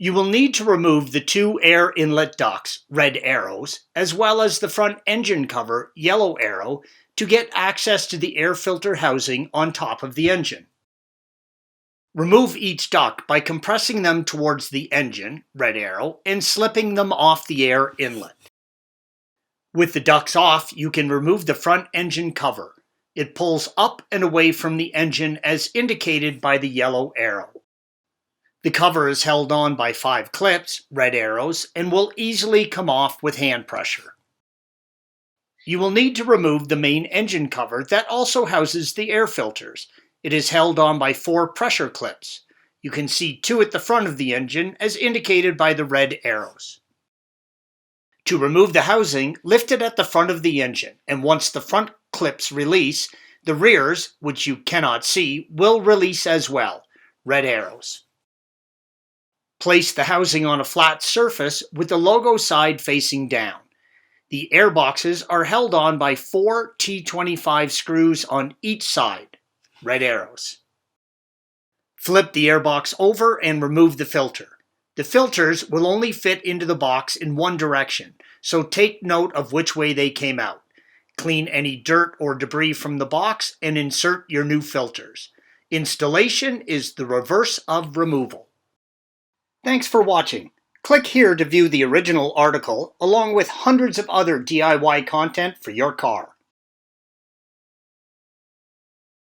You will need to remove the two air inlet ducts, red arrows, as well as the front engine cover, yellow arrow, to get access to the air filter housing on top of the engine. Remove each duct by compressing them towards the engine, red arrow, and slipping them off the air inlet. With the ducts off, you can remove the front engine cover. It pulls up and away from the engine as indicated by the yellow arrow. The cover is held on by 5 clips, red arrows, and will easily come off with hand pressure. You will need to remove the main engine cover that also houses the air filters. It is held on by 4 pressure clips. You can see 2 at the front of the engine as indicated by the red arrows. To remove the housing, lift it at the front of the engine, and once the front clips release, the rears, which you cannot see, will release as well, red arrows. Place the housing on a flat surface with the logo side facing down. The air boxes are held on by 4 T25 screws on each side, red arrows. Flip the airbox over and remove the filter. The filters will only fit into the box in one direction, so take note of which way they came out. Clean any dirt or debris from the box and insert your new filters. Installation is the reverse of removal. Thanks for watching. Click here to view the original article along with hundreds of other DIY content for your car.